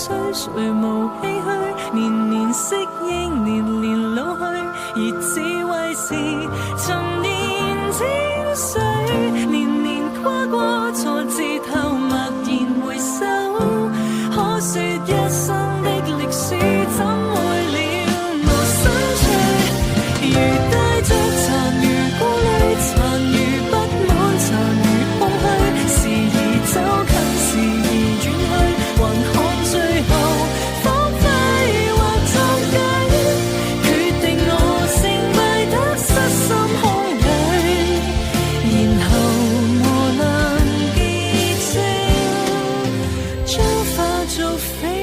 歲，誰無唏噓？年年適應，年年老去，而智慧是沉澱精髓，年年跨過挫折後默然回首，可說一生的歷史怎會了無生趣？如帶着殘餘顧慮，殘餘不滿，殘餘空虛，時而走近，時而遠去，還看最後荒廢或作計，決定我成敗得失心空虛，然後磨難結晶，將化做飛。